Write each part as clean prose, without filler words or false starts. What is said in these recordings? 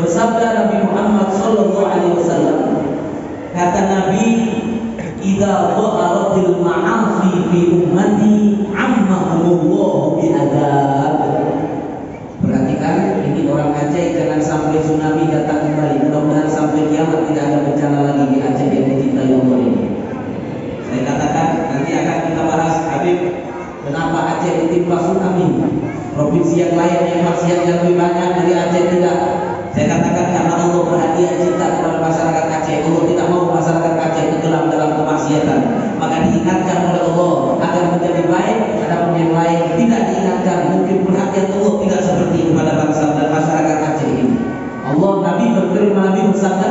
Bersabda Nabi Muhammad sallallahu alaihi wasallam, kata Nabi, "Idza dha'aratil ma'asi fi ummati ammahumullahu bi'adzab." Perhatikan, ini orang Aceh, jangan sampai tsunami datang kembali. Mudah-mudahan sampai kiamat tidak ada bencana lagi di Aceh yang dicintai Allah ini. Saya katakan nanti akan kita bahas, Habib, kenapa Aceh ditimpa tsunami? Provinsi yang lain yang maksiatnya lebih banyak, dari Aceh tidak. Saya katakan karena Allah berhadiah cinta kepada masyarakat Aceh. Allah tidak mau masyarakat Aceh tenggelam dalam kemaksiatan. Maka diingatkan oleh Allah agar menjadi baik. Adapun yang lain tidak diingatkan. Mungkin perhatian Allah tidak seperti kepada bangsa dan masyarakat Aceh ini. Allah, Nabi berfirman, Nabi bersabda,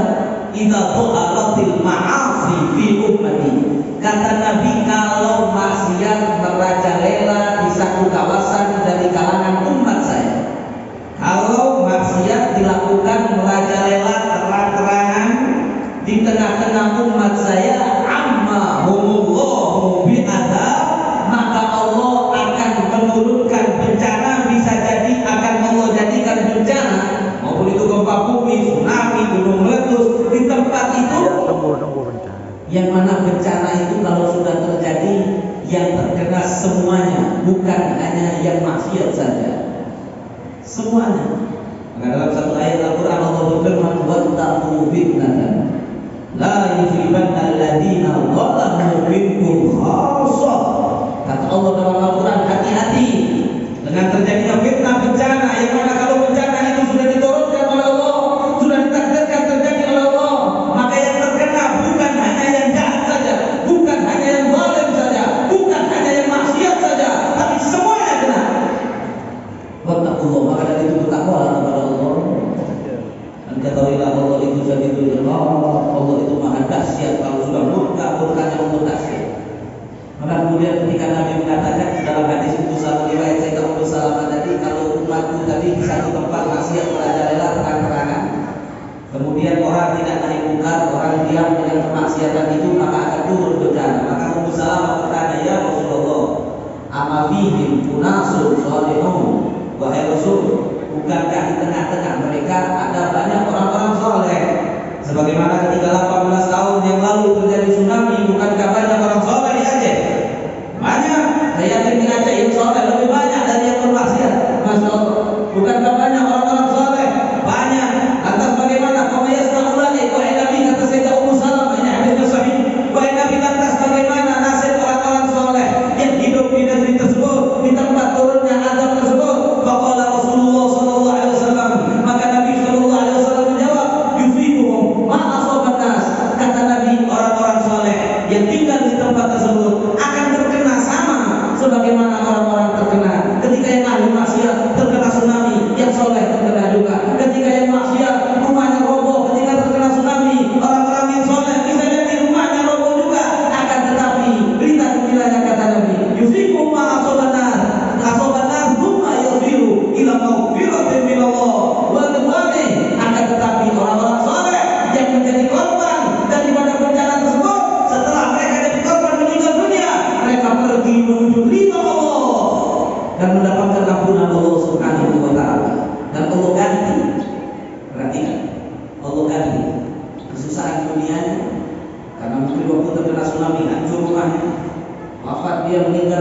"Idza dha'aratil ma'asi fi ummati." Kata Nabi, kalau maksiat merajalela di satu kawasan dari kalangan umat saya, kalau maksiat dilakukan merajalela terang-terangan di tengah-tengah umat saya, ammahumullahu bi'adzab, maka Allah akan menurunkan bencana. Bisa jadi akan Allah jadikan bencana, maupun itu gempa bumi, tsunami, gunung meletus di tempat itu. Yang mana bencana itu kalau sudah terjadi, yang terkena semuanya, bukan hanya yang maksiat saja, semuanya. Maka dalam satu ayat Al-Quran Allah berfirman, "Wattaqu fitnatan la yusibanna alladziina zalamu minkum khassah." Kata Allah dalam Al-Quran, hati-hati dengan terjadinya fitnah, bencana, yang mana kalau bencana itu sudah diturunkan oleh Allah, sudah ditakdirkan terjadi oleh Allah, maka yang terkena bukan hanya yang jahat saja, bukan hanya yang zalim saja, bukan hanya yang maksiat saja, tapi semuanya kena. Wattaqullah, maka dari itu bertakwalah kepada Allah. Dan ketahuilah Allah itu syadidul iqab, Allah itu maha dahsyat. Kalau sudah murkanya Allah dahsyat. Maka kemudian ketika Nabi mengatakan dalam hadis Ummu Salamah, riwayat Sayyidah Ummu Salamah tadi, kalau umatku tadi di satu tempat maksiat merajalela terang-terangan, kemudian orang tidak naik munkar, orang diam dengan kemaksiatan itu, maka akan turun bencana. Maka Ummu Salamah bertanya, "Ya Rasulullah, ama fihim unasun shalihun?" Wahai Rasul, bukankah di tengah-tengah mereka ada banyak orang-orang soleh? Sebagaimana ketika 18 tahun yang lalu terjadi tsunami, bukankah banyak orang soleh di Aceh? Banyak. Saya yakin di Aceh yang soleh lebih banyak dari yang bermaksiat. Masya Allah. Bukankah banyak orang-orang soleh? Banyak. Lantas bagaimana? Famayasna'ulani, wahai Nabi, kata Sayyidah Ummu Salamah, ini hadisnya sahih. Wahai Nabi, lantas bagaimana nasib orang-orang soleh yang hidup di negeri tersebut, di tempat turunnya azab tersebut? Faqala Rasulullah sallallahu alaihi wasallam, maka Nabi sallallahu alaihi wasallam menjawab, "Yusibuhum ma asaban nas." Kata Nabi, orang-orang soleh yang tinggal di tempat tersebut akan terkena sama sebagaimana orang-orang terkena. Ketika yang ahli maksiat terkena tsunami, yang soleh terkena juga. Ketika yang maksiat rumahnya roboh, ketika terkena tsunami, orang-orang yang soleh bisa jadi rumahnya roboh juga. Akan tetapi berita gembiranya kata Nabi, "Yusibuhum ma asaban nas." Asaban nas thumma yasiru ila maghfiratin min Allah wa ridwanin. Akan tetapi orang-orang soleh yang menjadi korban daripada bencana tersebut, setelah mereka jadi korban meninggal dunia, mereka pergi menuju ridha Allah dan mendapatkan ampunan Allah Subhanahu wa taala. Dan Allah ganti, perhatikan, Allah ganti kesusahan dunianya, karena mungkin waktu terkena tsunami hancur rumahnya, wafat dia, meninggal